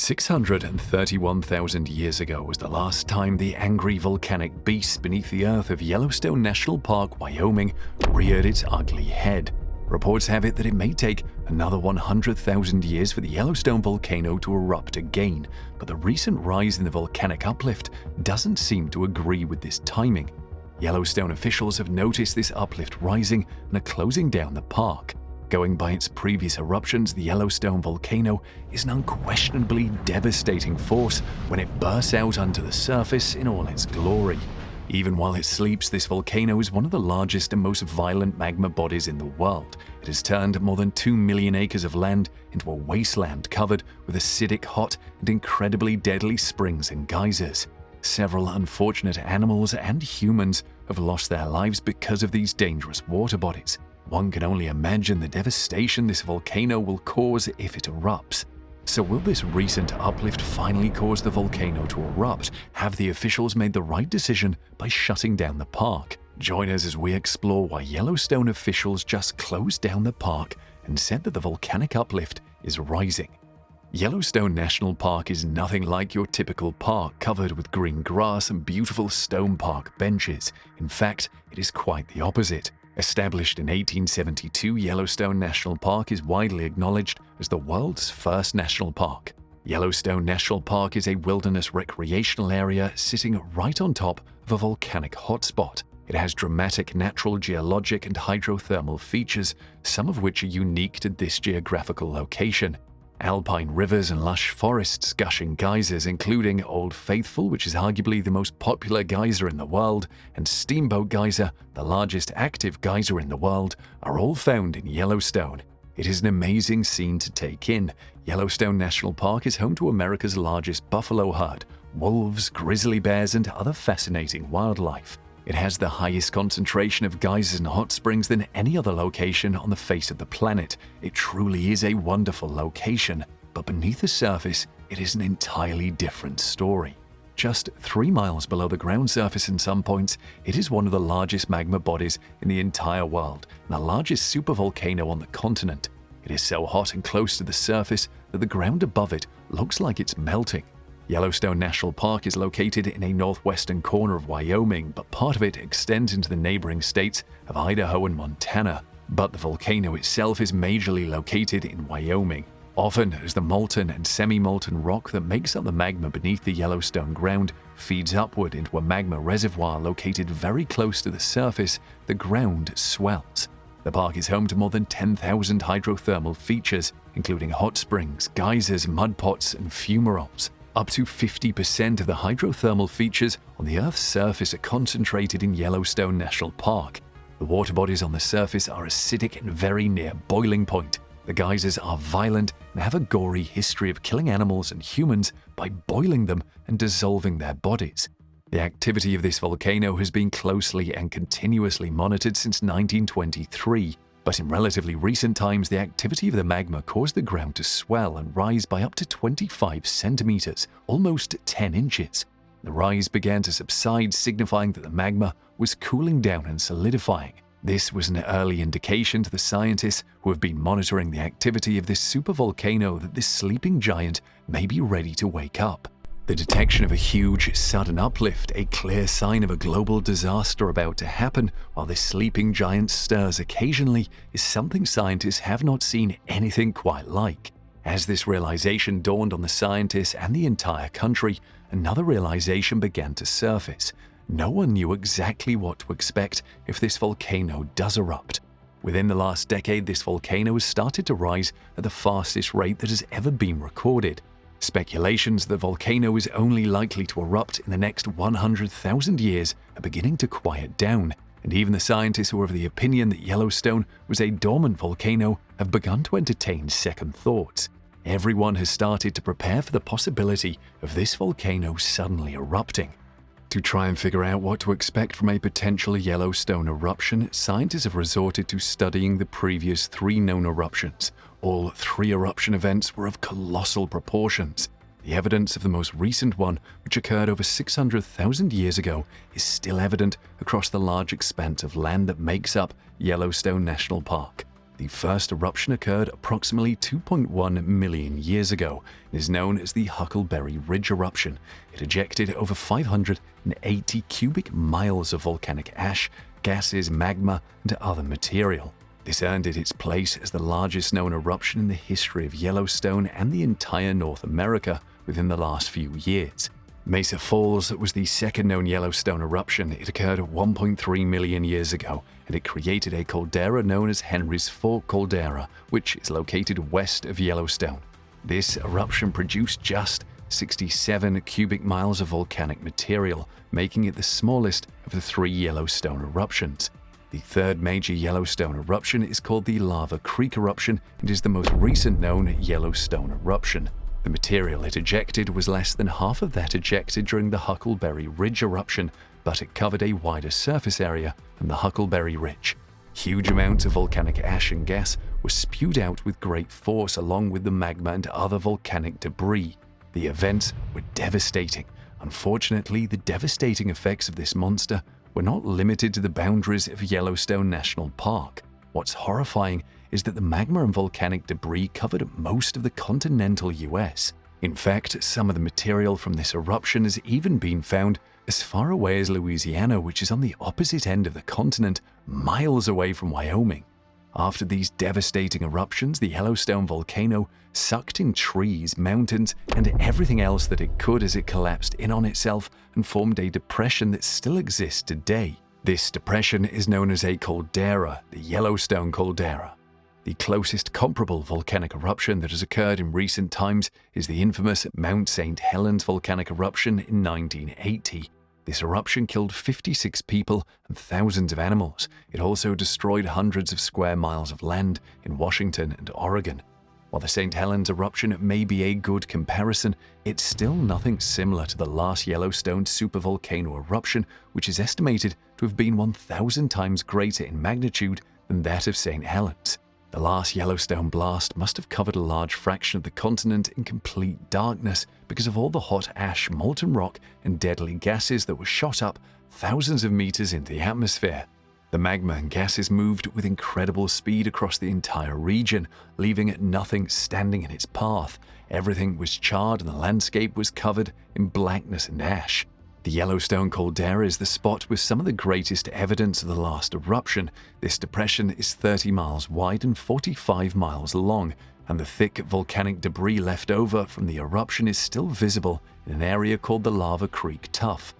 631,000 years ago was the last time the angry volcanic beast beneath the earth of Yellowstone National Park, Wyoming, reared its ugly head. Reports have it that it may take another 100,000 years for the Yellowstone volcano to erupt again, but the recent rise in the volcanic uplift doesn't seem to agree with this timing. Yellowstone officials have noticed this uplift rising and are closing down the park. Going by its previous eruptions, the Yellowstone volcano is an unquestionably devastating force when it bursts out onto the surface in all its glory. Even while it sleeps, this volcano is one of the largest and most violent magma bodies in the world. It has turned more than 2 million acres of land into a wasteland covered with acidic, hot, and incredibly deadly springs and geysers. Several unfortunate animals and humans have lost their lives because of these dangerous water bodies. One can only imagine the devastation this volcano will cause if it erupts. So will this recent uplift finally cause the volcano to erupt? Have the officials made the right decision by shutting down the park? Join us as we explore why Yellowstone officials just closed down the park and said that the volcanic uplift is rising. Yellowstone National Park is nothing like your typical park covered with green grass and beautiful stone park benches. In fact, it is quite the opposite. Established in 1872, Yellowstone National Park is widely acknowledged as the world's first national park. Yellowstone National Park is a wilderness recreational area sitting right on top of a volcanic hotspot. It has dramatic natural geologic and hydrothermal features, some of which are unique to this geographical location. Alpine rivers and lush forests, gushing geysers including Old Faithful, which is arguably the most popular geyser in the world, and Steamboat Geyser, the largest active geyser in the world, are all found in Yellowstone. It is an amazing scene to take in. Yellowstone National Park is home to America's largest buffalo herd, wolves, grizzly bears, and other fascinating wildlife. It has the highest concentration of geysers and hot springs than any other location on the face of the planet. It truly is a wonderful location, but beneath the surface, it is an entirely different story. Just 3 miles below the ground surface in some points, it is one of the largest magma bodies in the entire world and the largest supervolcano on the continent. It is so hot and close to the surface that the ground above it looks like it's melting. Yellowstone National Park is located in a northwestern corner of Wyoming, but part of it extends into the neighboring states of Idaho and Montana. But the volcano itself is majorly located in Wyoming. Often, as the molten and semi-molten rock that makes up the magma beneath the Yellowstone ground feeds upward into a magma reservoir located very close to the surface, the ground swells. The park is home to more than 10,000 hydrothermal features, including hot springs, geysers, mud pots, and fumaroles. Up to 50% of the hydrothermal features on the Earth's surface are concentrated in Yellowstone National Park. The water bodies on the surface are acidic and very near boiling point. The geysers are violent and have a gory history of killing animals and humans by boiling them and dissolving their bodies. The activity of this volcano has been closely and continuously monitored since 1923. But in relatively recent times, the activity of the magma caused the ground to swell and rise by up to 25 centimeters, almost 10 inches. The rise began to subside, signifying that the magma was cooling down and solidifying. This was an early indication to the scientists who have been monitoring the activity of this supervolcano that this sleeping giant may be ready to wake up. The detection of a huge, sudden uplift, a clear sign of a global disaster about to happen while this sleeping giant stirs occasionally, is something scientists have not seen anything quite like. As this realization dawned on the scientists and the entire country, another realization began to surface. No one knew exactly what to expect if this volcano does erupt. Within the last decade, this volcano has started to rise at the fastest rate that has ever been recorded. Speculations that the volcano is only likely to erupt in the next 100,000 years are beginning to quiet down, and even the scientists who are of the opinion that Yellowstone was a dormant volcano have begun to entertain second thoughts. Everyone has started to prepare for the possibility of this volcano suddenly erupting. To try and figure out what to expect from a potential Yellowstone eruption, scientists have resorted to studying the previous 3 known eruptions. All 3 eruption events were of colossal proportions. The evidence of the most recent one, which occurred over 600,000 years ago, is still evident across the large expanse of land that makes up Yellowstone National Park. The first eruption occurred approximately 2.1 million years ago and is known as the Huckleberry Ridge eruption. It ejected over 580 cubic miles of volcanic ash, gases, magma, and other material. This earned it its place as the largest known eruption in the history of Yellowstone and the entire North America within the last few years. Mesa Falls was the second known Yellowstone eruption. It occurred 1.3 million years ago, and it created a caldera known as Henry's Fork Caldera, which is located west of Yellowstone. This eruption produced just 67 cubic miles of volcanic material, making it the smallest of the 3 Yellowstone eruptions. The third major Yellowstone eruption is called the Lava Creek eruption and is the most recent known Yellowstone eruption. The material it ejected was less than half of that ejected during the Huckleberry Ridge eruption, but it covered a wider surface area than the Huckleberry Ridge. Huge amounts of volcanic ash and gas were spewed out with great force along with the magma and other volcanic debris. The events were devastating. Unfortunately, the devastating effects of this monster were not limited to the boundaries of Yellowstone National Park. What's horrifying is that the magma and volcanic debris covered most of the continental US. In fact, some of the material from this eruption has even been found as far away as Louisiana, which is on the opposite end of the continent, miles away from Wyoming. After these devastating eruptions, the Yellowstone volcano sucked in trees, mountains, and everything else that it could as it collapsed in on itself and formed a depression that still exists today. This depression is known as a caldera, the Yellowstone caldera. The closest comparable volcanic eruption that has occurred in recent times is the infamous Mount St. Helens volcanic eruption in 1980. This eruption killed 56 people and thousands of animals. It also destroyed hundreds of square miles of land in Washington and Oregon. While the St. Helens eruption may be a good comparison, it's still nothing similar to the last Yellowstone supervolcano eruption, which is estimated to have been 1,000 times greater in magnitude than that of St. Helens. The last Yellowstone blast must have covered a large fraction of the continent in complete darkness because of all the hot ash, molten rock, and deadly gases that were shot up thousands of meters into the atmosphere. The magma and gases moved with incredible speed across the entire region, leaving nothing standing in its path. Everything was charred and the landscape was covered in blackness and ash. The Yellowstone caldera is the spot with some of the greatest evidence of the last eruption. This depression is 30 miles wide and 45 miles long, and the thick volcanic debris left over from the eruption is still visible in an area called the Lava Creek Tuff.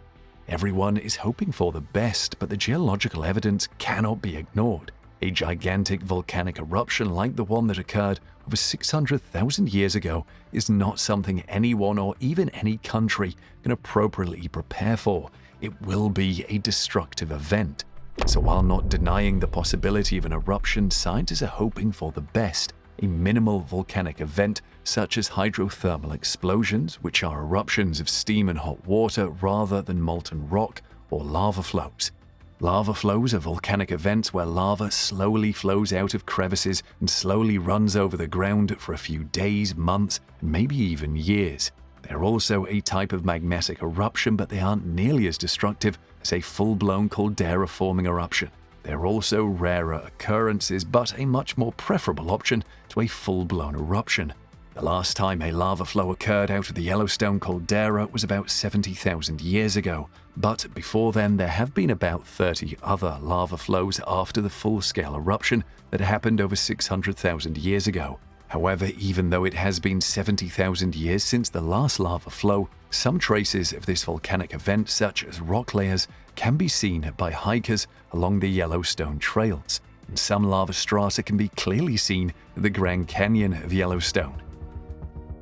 Everyone is hoping for the best, but the geological evidence cannot be ignored. A gigantic volcanic eruption like the one that occurred over 600,000 years ago is not something anyone or even any country can appropriately prepare for. It will be a destructive event. So while not denying the possibility of an eruption, scientists are hoping for the best. A minimal volcanic event such as hydrothermal explosions, which are eruptions of steam and hot water rather than molten rock, or lava flows. Lava flows are volcanic events where lava slowly flows out of crevices and slowly runs over the ground for a few days, months, and maybe even years. They're also a type of magmatic eruption, but they aren't nearly as destructive as a full-blown caldera-forming eruption. They're also rarer occurrences, but a much more preferable option to a full-blown eruption. The last time a lava flow occurred out of the Yellowstone caldera was about 70,000 years ago, but before then there have been about 30 other lava flows after the full-scale eruption that happened over 600,000 years ago. However, even though it has been 70,000 years since the last lava flow, some traces of this volcanic event, such as rock layers, can be seen by hikers along the Yellowstone trails, and some lava strata can be clearly seen at the Grand Canyon of Yellowstone.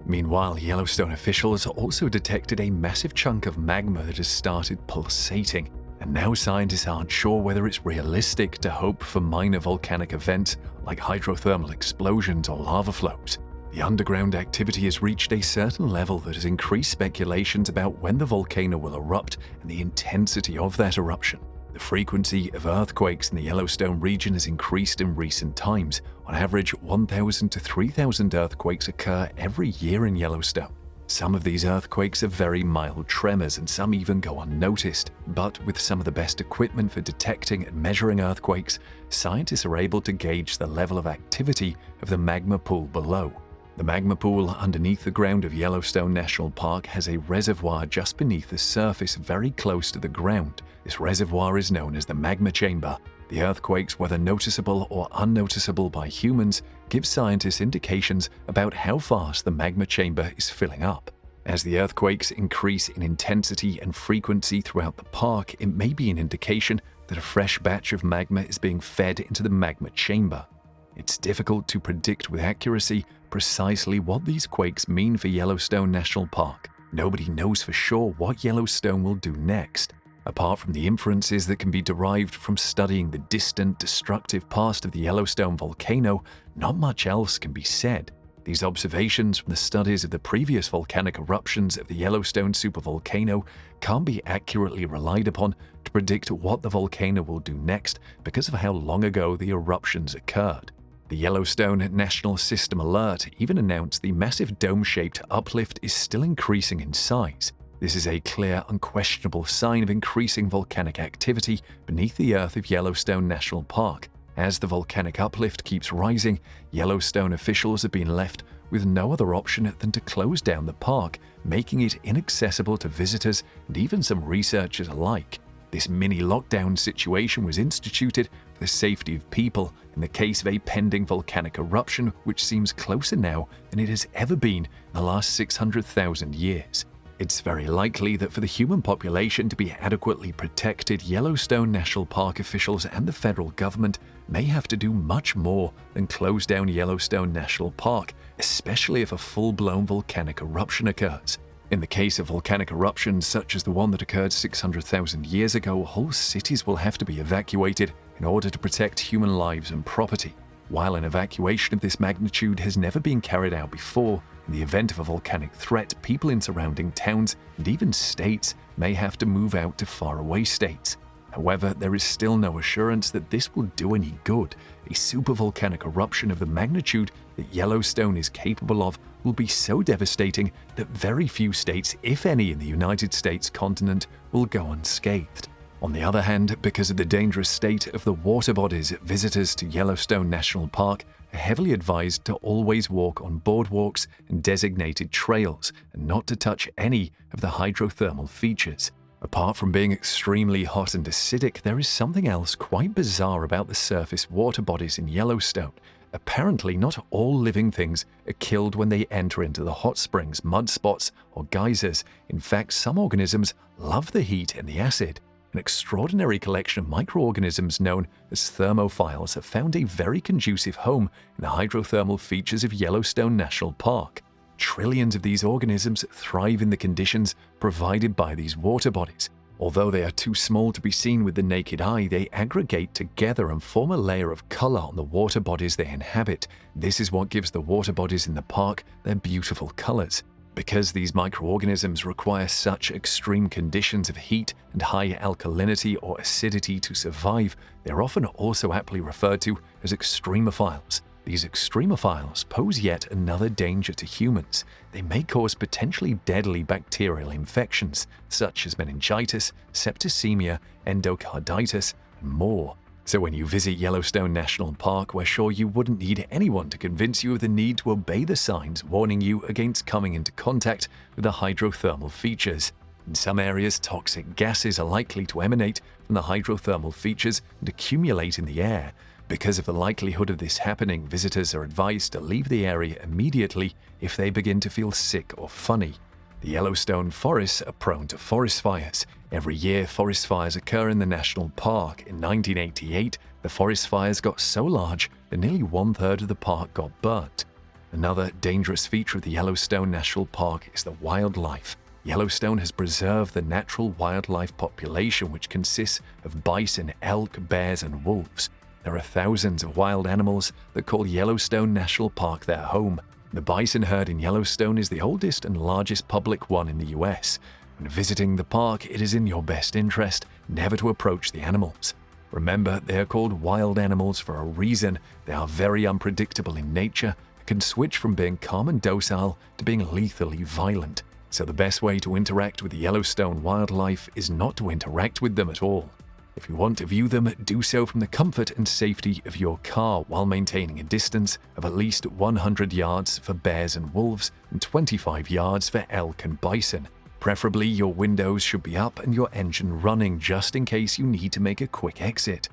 Meanwhile, Yellowstone officials also detected a massive chunk of magma that has started pulsating, and now scientists aren't sure whether it's realistic to hope for minor volcanic events like hydrothermal explosions or lava flows. The underground activity has reached a certain level that has increased speculations about when the volcano will erupt and the intensity of that eruption. The frequency of earthquakes in the Yellowstone region has increased in recent times. On average, 1,000 to 3,000 earthquakes occur every year in Yellowstone. Some of these earthquakes are very mild tremors and some even go unnoticed, but with some of the best equipment for detecting and measuring earthquakes, scientists are able to gauge the level of activity of the magma pool below. The magma pool underneath the ground of Yellowstone National Park has a reservoir just beneath the surface very close to the ground. This reservoir is known as the magma chamber. The earthquakes, whether noticeable or unnoticeable by humans, give scientists indications about how fast the magma chamber is filling up. As the earthquakes increase in intensity and frequency throughout the park, it may be an indication that a fresh batch of magma is being fed into the magma chamber. It's difficult to predict with accuracy precisely what these quakes mean for Yellowstone National Park. Nobody knows for sure what Yellowstone will do next. Apart from the inferences that can be derived from studying the distant, destructive past of the Yellowstone volcano, not much else can be said. These observations from the studies of the previous volcanic eruptions of the Yellowstone supervolcano can't be accurately relied upon to predict what the volcano will do next because of how long ago the eruptions occurred. The Yellowstone National System Alert even announced the massive dome-shaped uplift is still increasing in size. This is a clear, unquestionable sign of increasing volcanic activity beneath the earth of Yellowstone National Park. As the volcanic uplift keeps rising, Yellowstone officials have been left with no other option than to close down the park, making it inaccessible to visitors and even some researchers alike. This mini-lockdown situation was instituted for the safety of people in the case of a pending volcanic eruption which seems closer now than it has ever been in the last 600,000 years. It's very likely that for the human population to be adequately protected, Yellowstone National Park officials and the federal government may have to do much more than close down Yellowstone National Park, especially if a full-blown volcanic eruption occurs. In the case of volcanic eruptions such as the one that occurred 600,000 years ago, whole cities will have to be evacuated in order to protect human lives and property. While an evacuation of this magnitude has never been carried out before, in the event of a volcanic threat, people in surrounding towns and even states may have to move out to faraway states. However, there is still no assurance that this will do any good. A supervolcanic eruption of the magnitude that Yellowstone is capable of will be so devastating that very few states, if any, in the United States continent will go unscathed. On the other hand, because of the dangerous state of the water bodies, visitors to Yellowstone National Park are heavily advised to always walk on boardwalks and designated trails and not to touch any of the hydrothermal features. Apart from being extremely hot and acidic, there is something else quite bizarre about the surface water bodies in Yellowstone. Apparently, not all living things are killed when they enter into the hot springs, mud spots, or geysers. In fact, some organisms love the heat and the acid. An extraordinary collection of microorganisms known as thermophiles have found a very conducive home in the hydrothermal features of Yellowstone National Park. Trillions of these organisms thrive in the conditions provided by these water bodies. Although they are too small to be seen with the naked eye, they aggregate together and form a layer of color on the water bodies they inhabit. This is what gives the water bodies in the park their beautiful colors. Because these microorganisms require such extreme conditions of heat and high alkalinity or acidity to survive, they are often also aptly referred to as extremophiles. These extremophiles pose yet another danger to humans. They may cause potentially deadly bacterial infections, such as meningitis, septicemia, endocarditis, and more. So when you visit Yellowstone National Park, we're sure you wouldn't need anyone to convince you of the need to obey the signs warning you against coming into contact with the hydrothermal features. In some areas, toxic gases are likely to emanate from the hydrothermal features and accumulate in the air. Because of the likelihood of this happening, visitors are advised to leave the area immediately if they begin to feel sick or funny. The Yellowstone forests are prone to forest fires. Every year, forest fires occur in the national park. In 1988, the forest fires got so large that nearly 1/3 of the park got burnt. Another dangerous feature of the Yellowstone National Park is the wildlife. Yellowstone has preserved the natural wildlife population, which consists of bison, elk, bears, and wolves. There are thousands of wild animals that call Yellowstone National Park their home. The bison herd in Yellowstone is the oldest and largest public one in the US. When visiting the park, it is in your best interest never to approach the animals. Remember, they are called wild animals for a reason. They are very unpredictable in nature, can switch from being calm and docile to being lethally violent. So the best way to interact with the Yellowstone wildlife is not to interact with them at all. If you want to view them, do so from the comfort and safety of your car while maintaining a distance of at least 100 yards for bears and wolves and 25 yards for elk and bison. Preferably, your windows should be up and your engine running just in case you need to make a quick exit.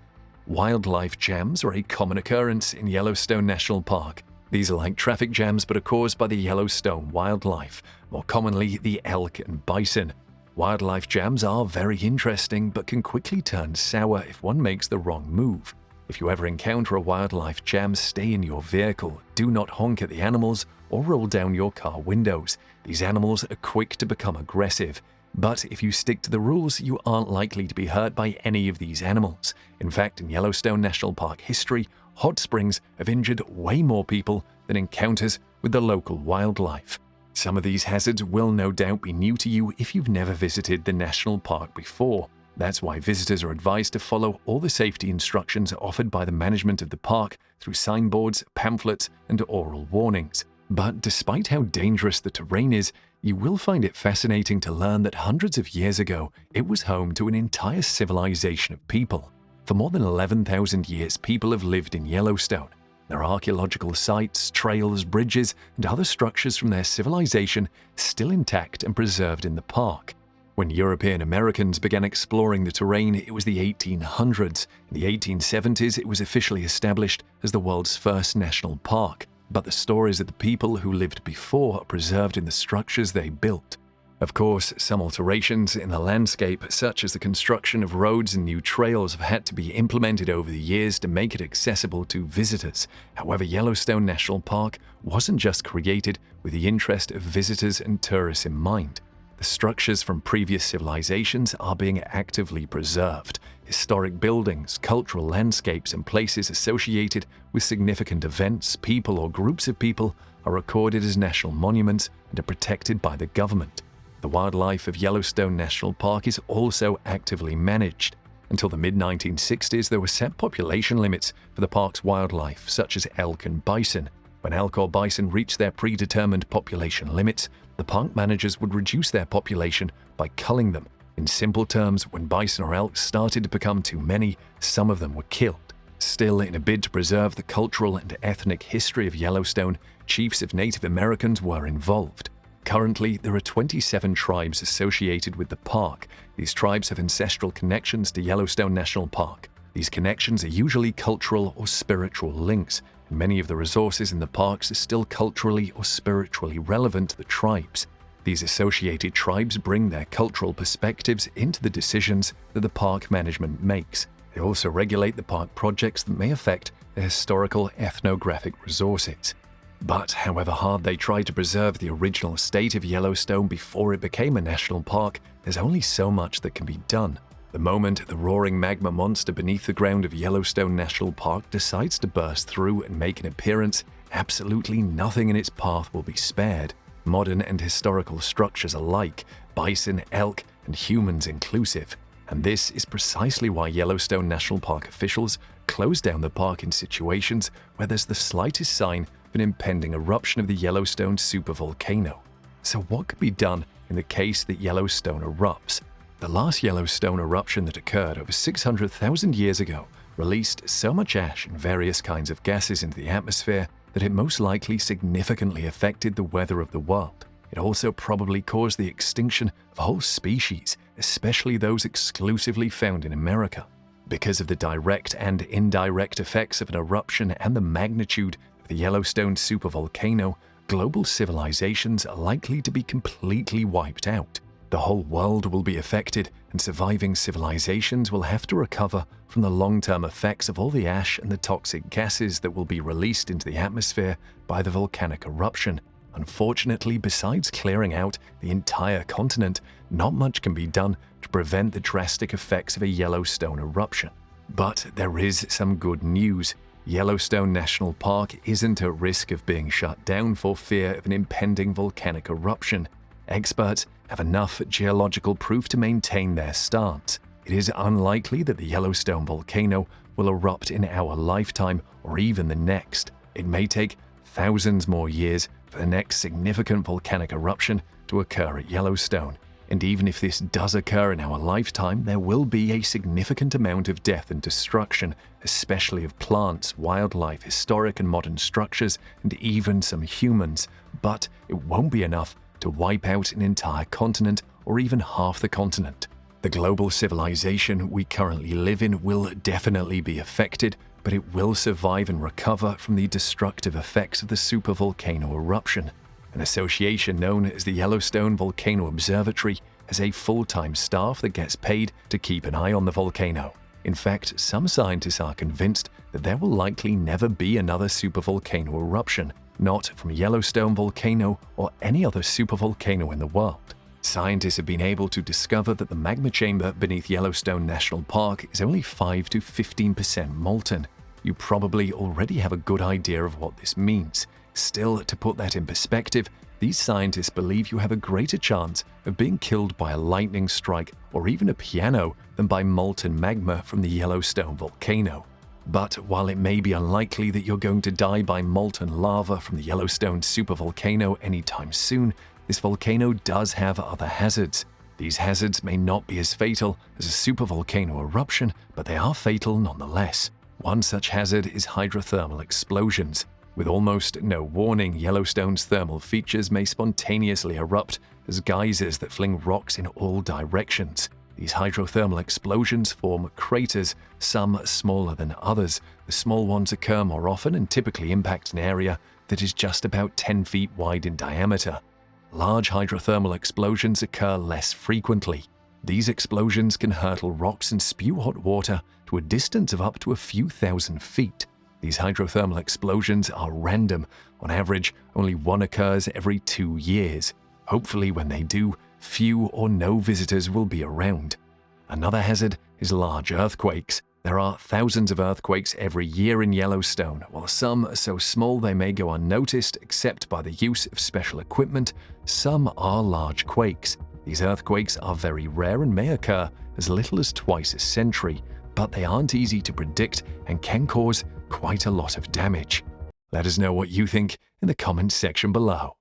Wildlife jams are a common occurrence in Yellowstone National Park. These are like traffic jams but are caused by the Yellowstone wildlife, more commonly the elk and bison. Wildlife jams are very interesting but can quickly turn sour if one makes the wrong move. If you ever encounter a wildlife jam, stay in your vehicle, do not honk at the animals or roll down your car windows. These animals are quick to become aggressive. But if you stick to the rules, you aren't likely to be hurt by any of these animals. In fact, in Yellowstone National Park history, hot springs have injured way more people than encounters with the local wildlife. Some of these hazards will no doubt be new to you if you've never visited the national park before. That's why visitors are advised to follow all the safety instructions offered by the management of the park through signboards, pamphlets, and oral warnings. But despite how dangerous the terrain is, you will find it fascinating to learn that hundreds of years ago, it was home to an entire civilization of people. For more than 11,000 years, people have lived in Yellowstone. There are archaeological sites, trails, bridges, and other structures from their civilization still intact and preserved in the park. When European Americans began exploring the terrain, it was the 1800s. In the 1870s, it was officially established as the world's first national park. But the stories of the people who lived before are preserved in the structures they built. Of course, some alterations in the landscape, such as the construction of roads and new trails, have had to be implemented over the years to make it accessible to visitors. However, Yellowstone National Park wasn't just created with the interest of visitors and tourists in mind. The structures from previous civilizations are being actively preserved. Historic buildings, cultural landscapes, and places associated with significant events, people, or groups of people are recorded as national monuments and are protected by the government. The wildlife of Yellowstone National Park is also actively managed. Until the mid-1960s, there were set population limits for the park's wildlife, such as elk and bison. When elk or bison reached their predetermined population limits, the park managers would reduce their population by culling them. In simple terms, when bison or elk started to become too many, some of them were killed. Still, in a bid to preserve the cultural and ethnic history of Yellowstone, chiefs of Native Americans were involved. Currently, there are 27 tribes associated with the park. These tribes have ancestral connections to Yellowstone National Park. These connections are usually cultural or spiritual links, and many of the resources in the parks are still culturally or spiritually relevant to the tribes. These associated tribes bring their cultural perspectives into the decisions that the park management makes. They also regulate the park projects that may affect the historical ethnographic resources. But however hard they try to preserve the original state of Yellowstone before it became a national park, there's only so much that can be done. The moment the roaring magma monster beneath the ground of Yellowstone National Park decides to burst through and make an appearance, absolutely nothing in its path will be spared. Modern and historical structures alike, bison, elk, and humans inclusive. And this is precisely why Yellowstone National Park officials close down the park in situations where there's the slightest sign of an impending eruption of the Yellowstone supervolcano. So what could be done in the case that Yellowstone erupts? The last Yellowstone eruption that occurred over 600,000 years ago released so much ash and various kinds of gases into the atmosphere that it most likely significantly affected the weather of the world. It also probably caused the extinction of whole species, especially those exclusively found in America. Because of the direct and indirect effects of an eruption and the magnitude of the Yellowstone supervolcano, global civilizations are likely to be completely wiped out. The whole world will be affected, and surviving civilizations will have to recover from the long-term effects of all the ash and the toxic gases that will be released into the atmosphere by the volcanic eruption. Unfortunately, besides clearing out the entire continent, not much can be done to prevent the drastic effects of a Yellowstone eruption. But there is some good news. Yellowstone National Park isn't at risk of being shut down for fear of an impending volcanic eruption. Experts have enough geological proof to maintain their stance. It is unlikely that the Yellowstone volcano will erupt in our lifetime or even the next. It may take thousands more years for the next significant volcanic eruption to occur at Yellowstone. And even if this does occur in our lifetime, there will be a significant amount of death and destruction, especially of plants, wildlife, historic and modern structures, and even some humans. But it won't be enough to wipe out an entire continent or even half the continent. The global civilization we currently live in will definitely be affected, but it will survive and recover from the destructive effects of the supervolcano eruption. An association known as the Yellowstone Volcano Observatory has a full-time staff that gets paid to keep an eye on the volcano. In fact, some scientists are convinced that there will likely never be another supervolcano eruption, not from Yellowstone volcano or any other supervolcano in the world. Scientists have been able to discover that the magma chamber beneath Yellowstone National Park is only 5 to 15% molten. You probably already have a good idea of what this means. Still, to put that in perspective, these scientists believe you have a greater chance of being killed by a lightning strike or even a piano than by molten magma from the Yellowstone volcano. But while it may be unlikely that you're going to die by molten lava from the Yellowstone supervolcano anytime soon, this volcano does have other hazards. These hazards may not be as fatal as a supervolcano eruption, but they are fatal nonetheless. One such hazard is hydrothermal explosions. With almost no warning, Yellowstone's thermal features may spontaneously erupt as geysers that fling rocks in all directions. These hydrothermal explosions form craters, some smaller than others. The small ones occur more often and typically impact an area that is just about 10 feet wide in diameter. Large hydrothermal explosions occur less frequently. These explosions can hurtle rocks and spew hot water to a distance of up to a few thousand feet. These hydrothermal explosions are random. On average, only one occurs every 2 years. Hopefully, when they do, few or no visitors will be around. Another hazard is large earthquakes. There are thousands of earthquakes every year in Yellowstone, while some are so small they may go unnoticed except by the use of special equipment. Some are large quakes. These earthquakes are very rare and may occur as little as twice a century, but they aren't easy to predict and can cause quite a lot of damage. Let us know what you think in the comments section below.